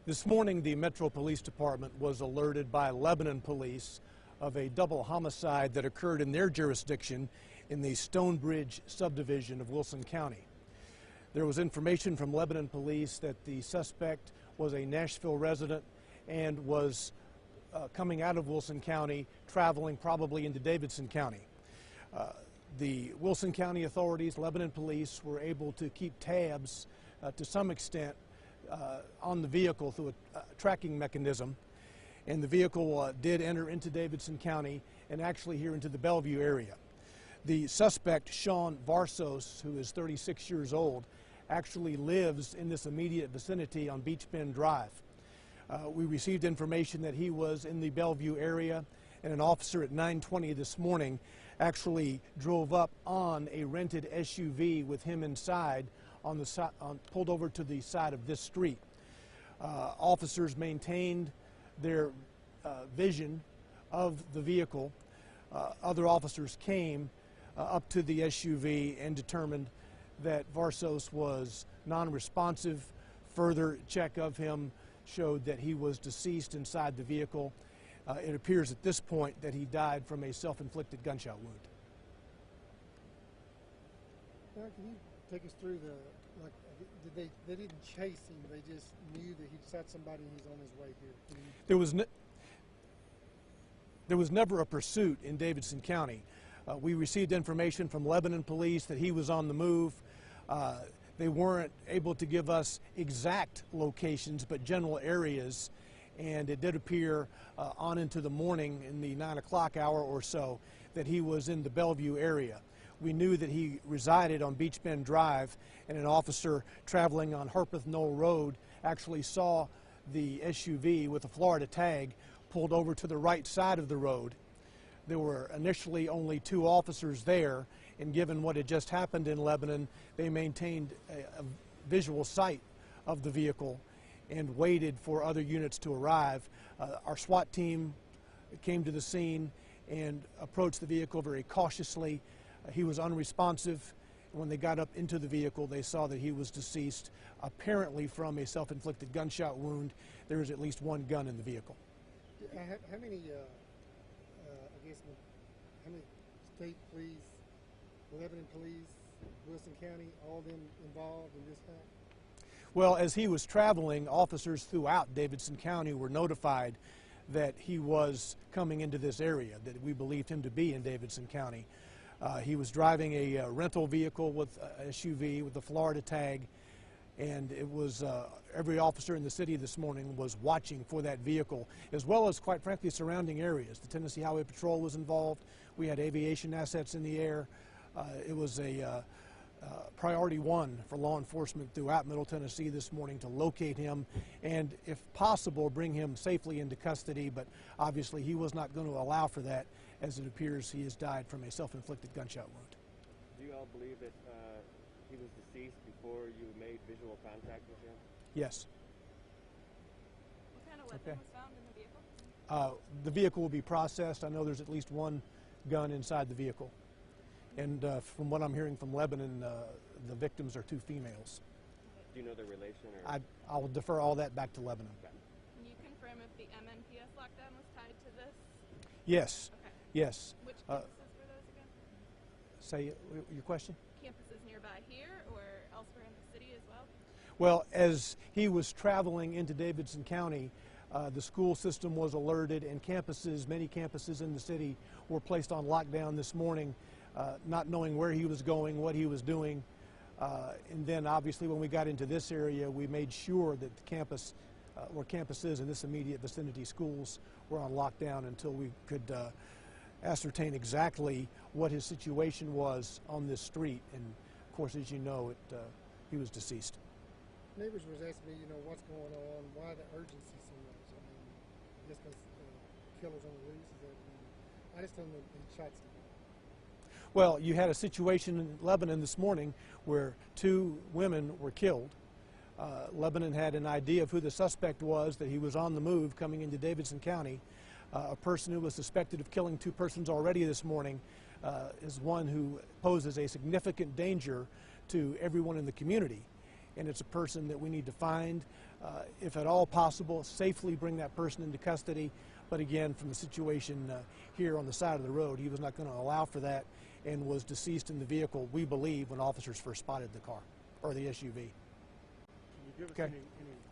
This morning, the Metro Police Department was alerted by Lebanon police of a double homicide that occurred in their jurisdiction in the Stonebridge subdivision of Wilson County. There was information from Lebanon police that the suspect was a Nashville resident and was coming out of Wilson County, traveling probably into Davidson County. The Wilson County authorities, Lebanon police, were able to keep tabs to some extent on the vehicle through a tracking mechanism, and the vehicle did enter into Davidson County and actually here into the Bellevue area. The suspect, Sean Varsos, who is 36 years old, actually lives in this immediate vicinity on Beach Bend Drive. We received information that he was in the Bellevue area, and an officer at 9:20 this morning actually drove up on a rented SUV with him inside pulled over to the side of this street. Officers maintained their vision of the vehicle. Other officers came up to the SUV and determined that Varsos was non-responsive. Further check of him showed that he was deceased inside the vehicle. It appears at this point that he died from a self-inflicted gunshot wound. Now, can you take us through they didn't chase him, they just knew that he'd shot somebody and he's on his way here? There was never a pursuit in Davidson County. We received information from Lebanon police that he was on the move. They weren't able to give us exact locations, but general areas, and it did appear on into the morning in the 9 o'clock hour or so that he was in the Bellevue area. We knew that he resided on Beach Bend Drive, and an officer traveling on Harpeth Knoll Road actually saw the SUV with a Florida tag pulled over to the right side of the road. There were initially only 2 officers there, and given what had just happened in Lebanon, they maintained a visual sight of the vehicle and waited for other units to arrive. Our SWAT team came to the scene and approached the vehicle very cautiously. He was unresponsive. When they got up into the vehicle, they saw that he was deceased, apparently from a self-inflicted gunshot wound. There is at least 1 gun in the vehicle. How many, how many state police, Lebanon police, Wilson County, all of them involved in this fact? Well, as he was traveling, officers throughout Davidson County were notified that he was coming into this area, that we believed him to be in Davidson County. He was driving a rental vehicle with a SUV with the Florida tag, and it was every officer in the city this morning was watching for that vehicle, as well as, quite frankly, surrounding areas. The Tennessee Highway Patrol was involved. We had aviation assets in the air. It was a priority 1 for law enforcement throughout Middle Tennessee this morning to locate him and, if possible, bring him safely into custody, but obviously he was not going to allow for that, as it appears he has died from a self-inflicted gunshot wound. Do you all believe that he was deceased before you made visual contact with him? Yes. What kind of weapon was found in the vehicle? The vehicle will be processed. I know there's at least 1 gun inside the vehicle. And from what I'm hearing from Lebanon, the victims are 2 females. Do you know their relation? Or? I'll defer all that back to Lebanon. Okay. Can you confirm if the MNPS lockdown was tied to this? Yes. Okay. Yes. Which campuses were those again? Say your question? Campuses nearby here or elsewhere in the city as well? Well, as he was traveling into Davidson County, the school system was alerted, and many campuses in the city were placed on lockdown this morning, not knowing where he was going, what he was doing. And then obviously when we got into this area, we made sure that the campus or campuses in this immediate vicinity, schools, were on lockdown until we could ascertain exactly what his situation was on this street. And of course, as you know, he was deceased. Neighbors was asking me, what's going on, why the urgency so much? I mean, just because killer's on the loose, I just don't know if he shot somebody. Well, you had a situation in Lebanon this morning where 2 women were killed. Lebanon had an idea of who the suspect was, that he was on the move coming into Davidson County. A person who was suspected of killing 2 persons already this morning is one who poses a significant danger to everyone in the community. And it's a person that we need to find. if at all possible, safely bring that person into custody. But again, from the situation here on the side of the road, he was not going to allow for that and was deceased in the vehicle, we believe, when officers first spotted the car or the SUV. Can you give us Okay. any